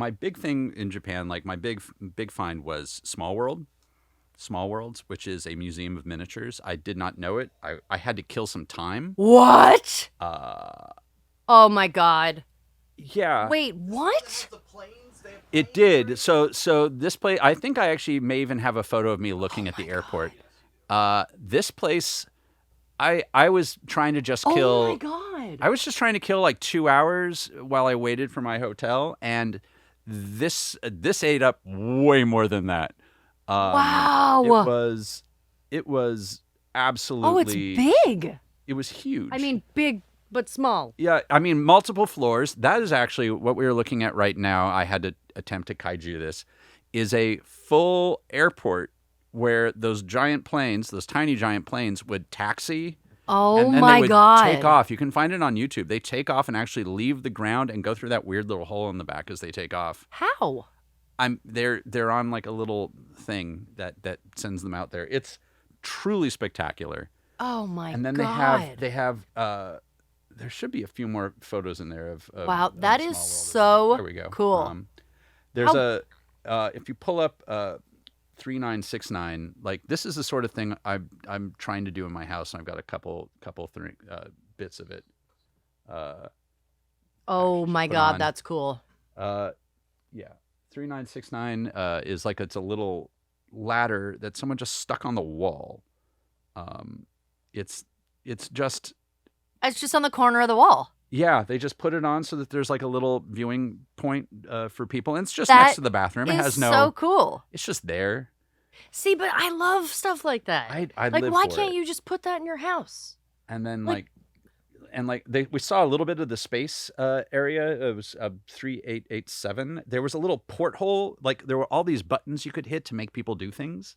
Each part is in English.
my big thing in Japan, like my big find was Small Worlds, which is a museum of miniatures. I did not know it. I had to kill some time. What? Uh, Oh my God. yeah. Wait, what? It did. So this place, I think I actually may even have a photo of me looking at the airport. This place, I was trying to just kill. Oh my God. I was just trying to kill like 2 hours while I waited for my hotel, and this ate up way more than that. Wow. It was Oh, it's absolutely. big. It was huge. I mean, big but small. Yeah, I mean, multiple floors. That is actually what we are looking at right now. I had to attempt to kaiju this. Is a full airport where those giant planes, those tiny giant planes, would taxi. Oh And then my they would God. take off. You can find it on YouTube. They take off and actually leave the ground and go through that weird little hole in the back as they take off. How? They're on like a little thing that sends them out there. It's truly spectacular. Oh my God. And then they have there should be a few more photos in there of Wow, of that the is small world. so There we go. cool. There's How- if you pull up 3969, like this is the sort of thing I'm trying to do in my house, and I've got a couple three bits of it. Oh my put God, on. that's cool. Yeah, 3969 is like it's a little ladder that someone just stuck on the wall. It's just It's just on the corner of the wall. yeah, they just put it on so that there's like a little viewing point for people, and it's just That next to the bathroom. It is has no. so cool. It's just there. See, but I love stuff like that. I like, live why for can't it. you just put that in your house? And then like- we saw a little bit of the space area. It was 3887. There was a little porthole. Like there were all these buttons you could hit to make people do things.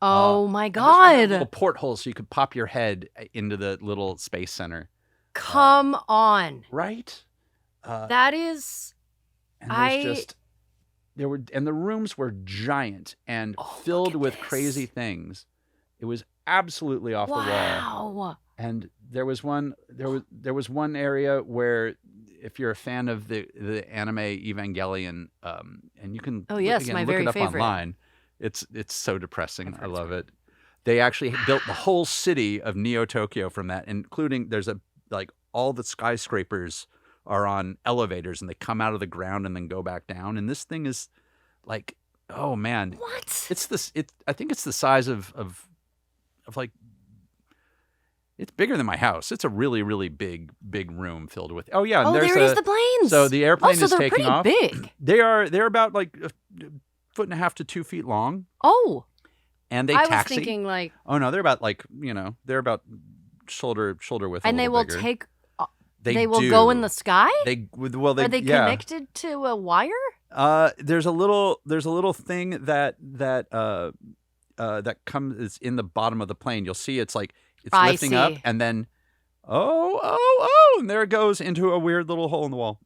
Oh my And this one had a God. little porthole so you could pop your head into the little space center. Come on. Right? That is. And the rooms were giant and Oh, look filled at with this. crazy things. It was absolutely off the wall. Wow. And there was one area where, if you're a fan of the anime Evangelion, and you can yes, again, my look very it up favorite. online. It's so depressing. I've I heard it's love great. it. They actually built the whole city of Neo Tokyo from that, including there's all the skyscrapers are on elevators and they come out of the ground and then go back down. And this thing is like, oh man, What? I think it's the size of like, it's bigger than my house. It's a really, really big room filled with. Oh yeah, and Oh, there's there it is, the planes. so the airplane so is they're taking pretty off. big. They're about like a foot and a half to 2 feet long, Oh, and they I was taxi. thinking like, Oh no, they're about they're about shoulder width. and a they little will bigger. take. They They will go in do. the sky. They Are they yeah. connected to a wire? There's a little thing that comes is in the bottom of the plane. You'll see it's like it's I lifting up, see. and then and there it goes into a weird little hole in the wall.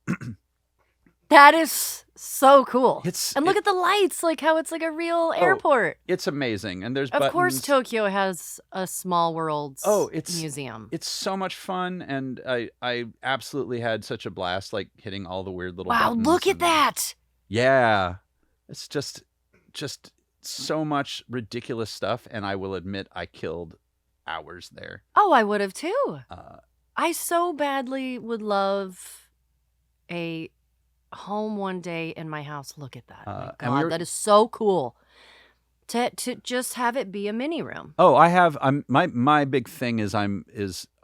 That is so cool. It's- and look it- at the lights, like how it's like a real airport. It's amazing, and there's Of course, buttons. Tokyo has a Small Worlds museum. It's so much fun, and I absolutely had such a blast, like hitting all the weird little Wow, buttons. look at and- that. Yeah, it's just so much ridiculous stuff, and I will admit I killed hours there. Oh, I would have too. Uh, I so badly would love a home one day in my house. Look at that. My and we God, were- that is so cool. To just have it be a mini room. Oh, I have. My big thing is I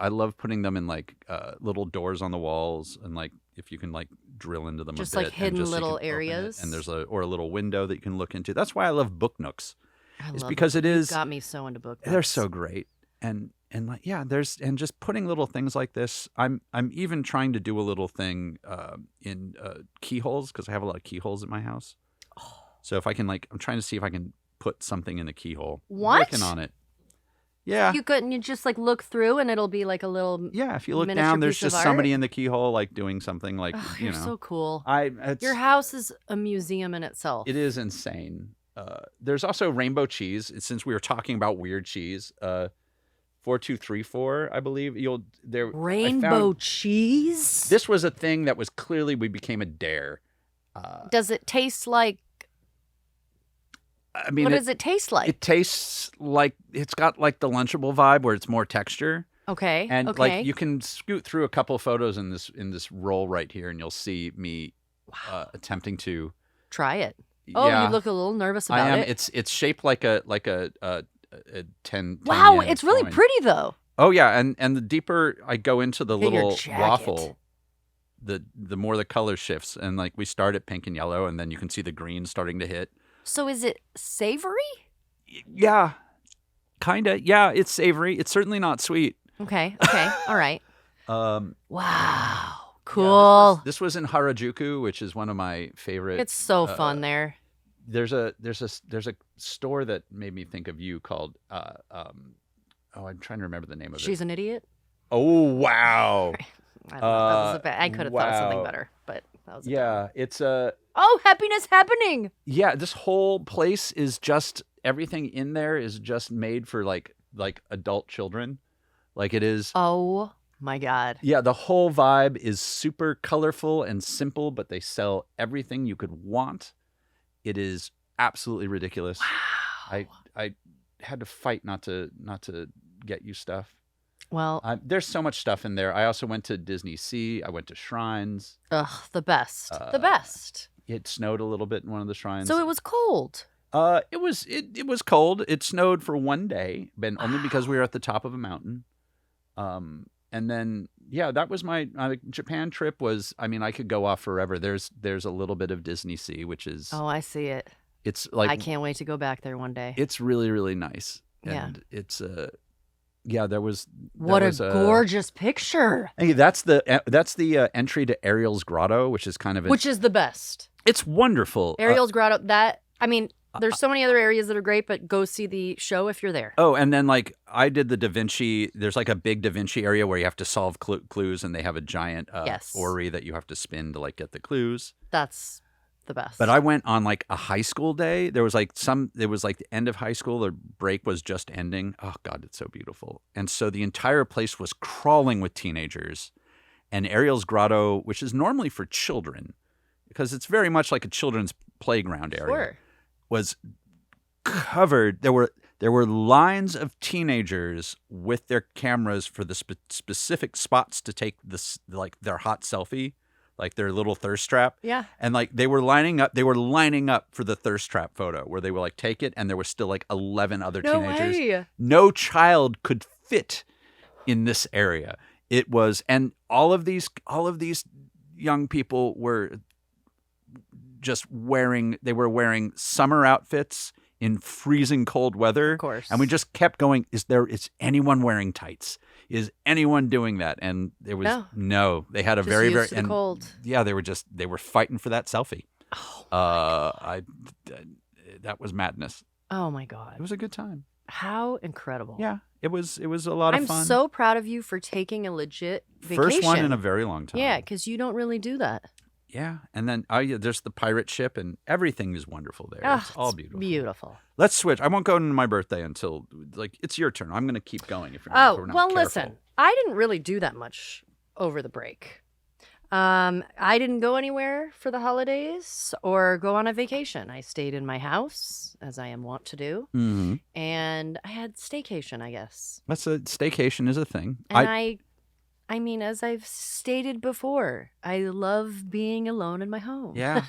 love putting them in like little doors on the walls, and like if you can like drill into them Just a bit, like hidden and just, you little can open it, areas. and there's a little window that you can look into. That's why I love book nooks. It's love because it You is got me so into book. they're nooks. so great, and like yeah, there's and just putting little things like this. I'm even trying to do a little thing in keyholes, because I have a lot of keyholes in my house. So if I can I'm trying to see if I can put something in the keyhole. I'm What? working on it. Yeah. You couldn't. You just like look through, and it'll be like a little. Yeah, if you look miniature down, there's piece of just somebody art? in the keyhole, like doing something, like Oh, you you're know. so cool. It's, Your house is a museum in itself. It is insane. There's also rainbow cheese. Since we were talking about weird cheese, 4234, I believe I Rainbow found- cheese. This was a thing that was clearly we became a dare. Does it taste like? I mean, What does it taste like? it tastes like it's got like the Lunchable vibe where it's more texture. Okay. And okay. like you can scoot through a couple photos in this roll right here, and you'll see me attempting to try it. Oh, yeah, you look a little nervous about I am. it. It's shaped like a 10 Wow, yen it's really coin. pretty though. Oh yeah, and the deeper I go into the Get your little jacket. waffle, the more the color shifts, and like we start at pink and yellow, and then you can see the green starting to hit. So is it savory? Yeah, kinda. Yeah, it's savory. It's certainly not sweet. Okay. All right. Um, Wow. Cool. Yeah, this was in Harajuku, which is one of my favorite. It's so fun there. There's a store that made me think of you called I'm trying to remember the name of it. She's an idiot. Oh wow! I don't know. I could have thought of something better, but that was it's Oh, happiness happening. Yeah, this whole place is just everything in there is just made for like adult children, like it is. Oh my God. Yeah, the whole vibe is super colorful and simple, but they sell everything you could want. It is absolutely ridiculous. Wow. I had to fight not to get you stuff. Well, there's so much stuff in there. I also went to Disney Sea. I went to shrines. Ugh, the best. The best. It snowed a little bit in one of the shrines. So it was cold. It was cold. It snowed for one day, but only because we were at the top of a mountain. And then that was my Japan trip. I mean, I could go off forever. There's a little bit of Disney Sea, which is I see it. It's like I can't wait to go back there one day. It's really, really nice. And it's there was what a gorgeous picture. Hey, that's the entry to Ariel's Grotto, which is kind of which is the best. It's wonderful. Ariel's Grotto. There's so many other areas that are great, but go see the show if you're there. Oh, and then like I did the Da Vinci. There's like a big Da Vinci area where you have to solve clues, and they have a giant orrery that you have to spin to like get the clues. That's the best. But I went on like a high school day. It was like the end of high school. The break was just ending. Oh God, it's so beautiful. And so the entire place was crawling with teenagers. And Ariel's Grotto, which is normally for children, because it's very much like a children's playground area, was covered. There were lines of teenagers with their cameras for the specific spots to take this, like their hot selfie. Like their little thirst trap. Yeah. And like they were lining up for the thirst trap photo where they were like, take it. And there was still like 11 other teenagers. Way. No child could fit in this area. It was, and all of these young people were just wearing summer outfits in freezing cold weather. Of course. And we just kept going, is anyone wearing tights? Is anyone doing that? And there was no. They had a just very used very to the cold. Yeah, they were fighting for that selfie. Oh, that was madness. Oh my God. It was a good time. How incredible. Yeah, it was a lot of fun. I'm so proud of you for taking a legit vacation. First one in a very long time. Yeah, because you don't really do that. Yeah, and then there's the pirate ship, and everything is wonderful there. It's all beautiful. Beautiful. Let's switch. I won't go into my birthday until it's your turn. I'm going to keep going if we're not careful. Listen, I didn't really do that much over the break. I didn't go anywhere for the holidays or go on a vacation. I stayed in my house, as I am wont to do, and I had staycation, I guess. Staycation is a thing. And I mean, as I've stated before, I love being alone in my home. Yeah.